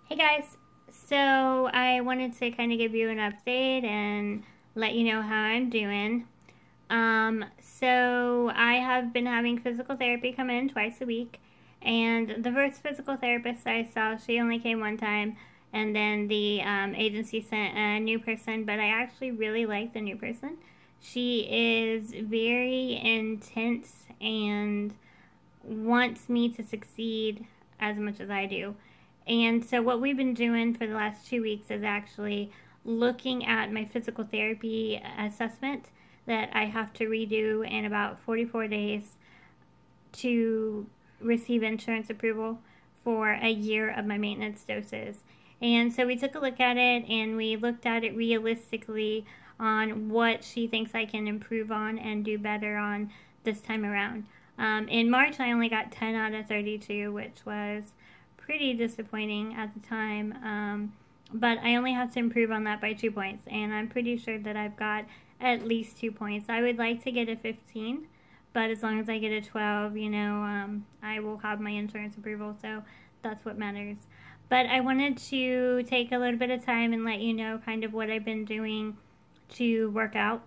Hey guys, so I wanted to kind of give you an update and let you know how I'm doing. So I have been having physical therapy come in twice a week, and the first physical therapist I saw, she only came one time, and then the agency sent a new person, but I actually really like the new person. She is very intense and wants me to succeed as much as I do. And so what we've been doing for the last 2 weeks is actually looking at my physical therapy assessment that I have to redo in about 44 days to receive insurance approval for a year of my maintenance doses. And so we took a look at it and we looked at it realistically on what she thinks I can improve on and do better on this time around. In March, I only got 10 out of 32, which was pretty disappointing at the time, but I only have to improve on that by 2 points, and I'm pretty sure that I've got at least 2 points. I would like to get a 15, but as long as I get a 12, I will have my insurance approval, so that's what matters. But I wanted to take a little bit of time and let you know kind of what I've been doing to work out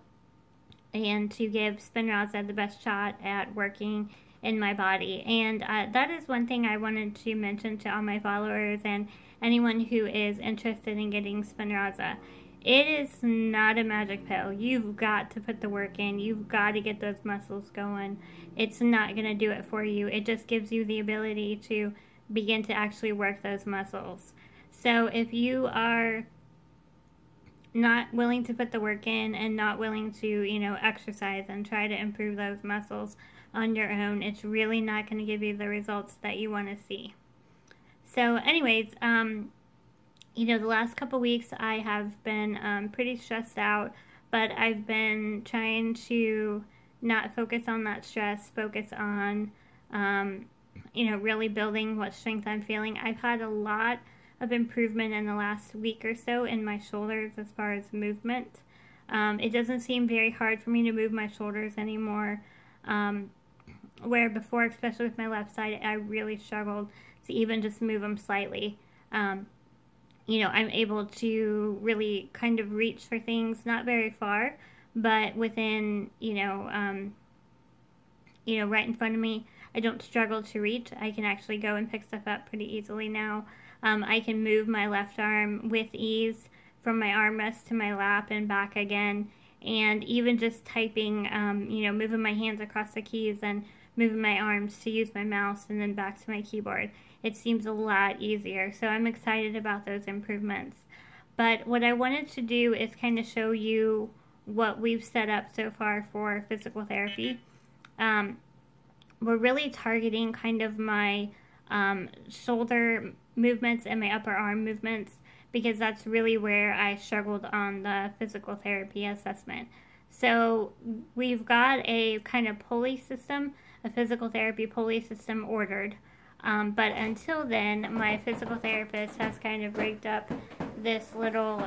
and to give Spinraza the best shot at working in my body. And that is one thing I wanted to mention to all my followers and anyone who is interested in getting Spinraza. It is not a magic pill. You've got to put the work in. You've got to get those muscles going. It's not going to do it for you. It just gives you the ability to begin to actually work those muscles. So if you are not willing to put the work in and not willing to, exercise and try to improve those muscles on your own, it's really not going to give you the results that you want to see. So anyways, the last couple weeks I have been pretty stressed out, but I've been trying to not focus on that stress, focus on, really building what strength I'm feeling. I've had a lot of improvement in the last week or so in my shoulders as far as movement. It doesn't seem very hard for me to move my shoulders anymore, where before, especially with my left side, I really struggled to even just move them slightly. I'm able to really kind of reach for things, not very far, but within, right in front of me. I don't struggle to reach. I can actually go and pick stuff up pretty easily now. I can move my left arm with ease from my armrest to my lap and back again. And even just typing, moving my hands across the keys and moving my arms to use my mouse and then back to my keyboard, it seems a lot easier. So I'm excited about those improvements. But what I wanted to do is kind of show you what we've set up so far for physical therapy. We're really targeting kind of my shoulder movements and my upper arm movements, because that's really where I struggled on the physical therapy assessment. So we've got a kind of pulley system, a physical therapy pulley system ordered. But until then, my physical therapist has kind of rigged up this little,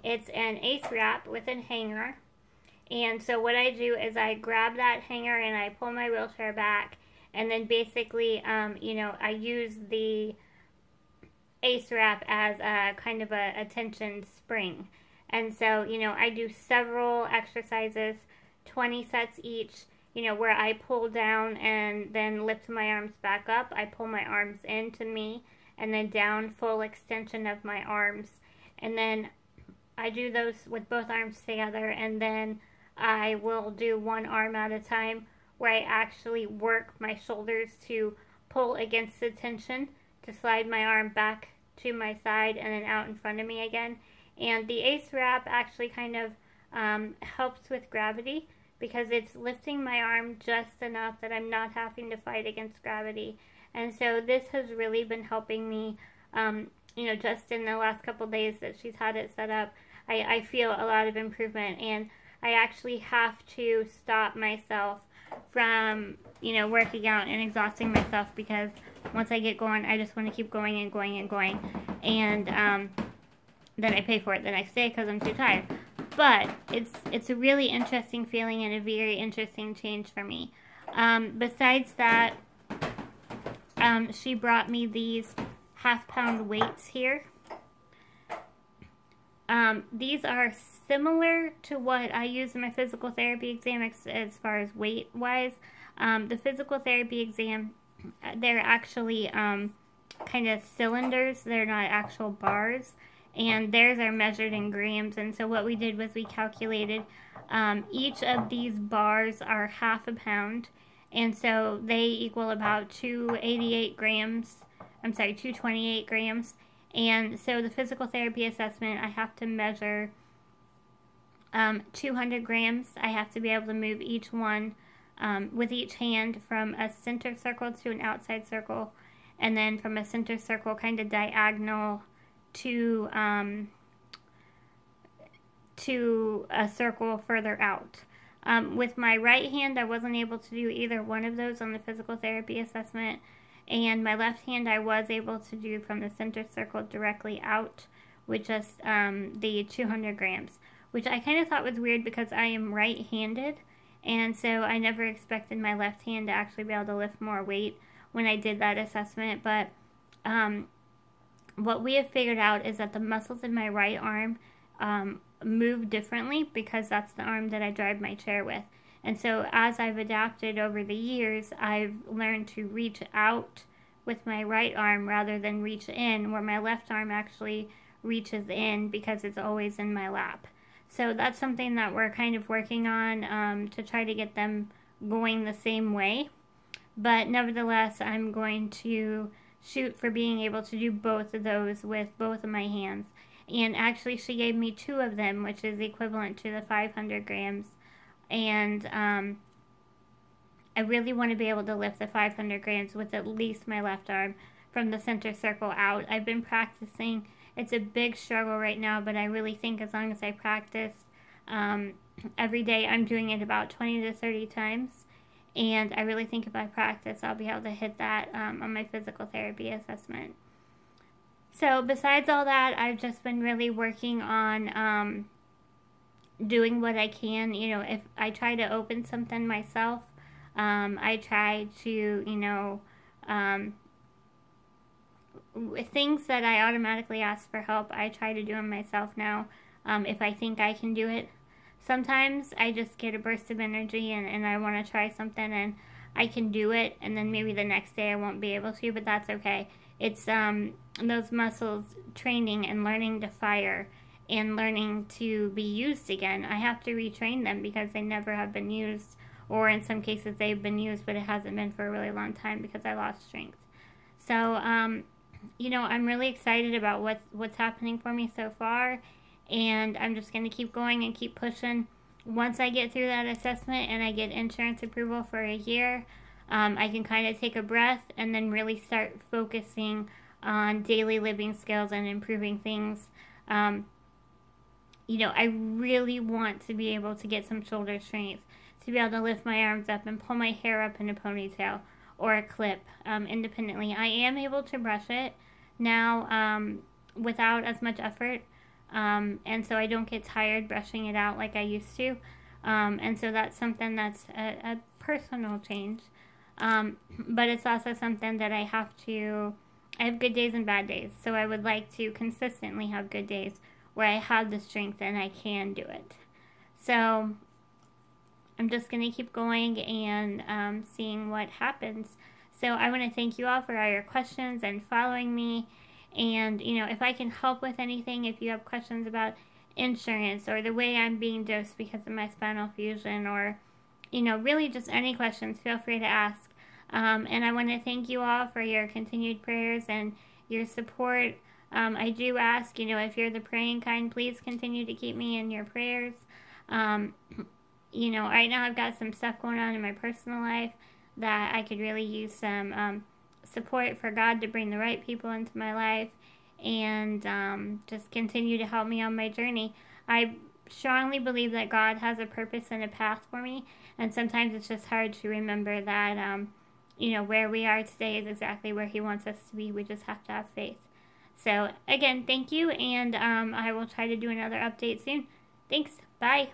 it's an ACE wrap with a hanger. And so what I do is I grab that hanger and I pull my wheelchair back, and then basically, I use the ACE wrap as a kind of a tension spring. And so, I do several exercises, 20 sets each, where I pull down and then lift my arms back up. I pull my arms into me and then down, full extension of my arms. And then I do those with both arms together, and then I will do one arm at a time where I actually work my shoulders to pull against the tension to slide my arm back to my side and then out in front of me again. And the ACE wrap actually kind of helps with gravity, because it's lifting my arm just enough that I'm not having to fight against gravity. And so this has really been helping me, just in the last couple days that she's had it set up. I feel a lot of improvement, and I actually have to stop myself from, working out and exhausting myself, because once I get going, I just want to keep going and going and going. And then I pay for it the next day because I'm too tired. But it's a really interesting feeling and a very interesting change for me. Besides that, she brought me these half-pound weights here. These are similar to what I use in my physical therapy exam as far as weight-wise. The physical therapy exam, they're actually kind of cylinders. They're not actual bars. And theirs are measured in grams. And so what we did was we calculated each of these bars are half a pound. And so they equal about 288 grams. I'm sorry, 228 grams. And so the physical therapy assessment, I have to measure 200 grams. I have to be able to move each one with each hand from a center circle to an outside circle, and then from a center circle kind of diagonal to a circle further out. With my right hand, I wasn't able to do either one of those on the physical therapy assessment. And my left hand I was able to do from the center circle directly out with just the 200 grams, which I kind of thought was weird because I am right-handed, and so I never expected my left hand to actually be able to lift more weight when I did that assessment. But what we have figured out is that the muscles in my right arm move differently because that's the arm that I drive my chair with. And so as I've adapted over the years, I've learned to reach out with my right arm rather than reach in, where my left arm actually reaches in because it's always in my lap. So that's something that we're kind of working on to try to get them going the same way. But nevertheless, I'm going to shoot for being able to do both of those with both of my hands. And actually, she gave me 2 of them, which is equivalent to the 500 grams. And I really want to be able to lift the 500 grams with at least my left arm from the center circle out. I've been practicing. It's a big struggle right now, but I really think as long as I practice every day, I'm doing it about 20 to 30 times. And I really think if I practice, I'll be able to hit that on my physical therapy assessment. So besides all that, I've just been really working on doing what I can. You know, if I try to open something myself, I try to, you know, things that I automatically ask for help, I try to do them myself now, if I think I can do it. Sometimes I just get a burst of energy and I want to try something and I can do it, and then maybe the next day I won't be able to, but that's okay. It's those muscles training and learning to fire and learning to be used again. I have to retrain them because they never have been used, or in some cases they've been used, but it hasn't been for a really long time because I lost strength. So, you know, I'm really excited about what's happening for me so far, and I'm just going to keep going and keep pushing. Once I get through that assessment and I get insurance approval for a year, I can kind of take a breath and then really start focusing on daily living skills and improving things. You know, I really want to be able to get some shoulder strength, to be able to lift my arms up and pull my hair up in a ponytail or a clip independently. I am able to brush it now without as much effort, and so I don't get tired brushing it out like I used to. And so that's something that's a personal change. But it's also something that I have good days and bad days. So I would like to consistently have good days where I have the strength and I can do it. So I'm just going to keep going and seeing what happens. So I want to thank you all for all your questions and following me. And, you know, if I can help with anything, if you have questions about insurance or the way I'm being dosed because of my spinal fusion, or, you know, really just any questions, feel free to ask. And I want to thank you all for your continued prayers and your support. I do ask, you know, if you're the praying kind, please continue to keep me in your prayers. You know, right now I've got some stuff going on in my personal life that I could really use some support for God to bring the right people into my life and just continue to help me on my journey. I strongly believe that God has a purpose and a path for me, and sometimes it's just hard to remember that, you know, where we are today is exactly where He wants us to be. We just have to have faith. So, again, thank you, and I will try to do another update soon. Thanks. Bye.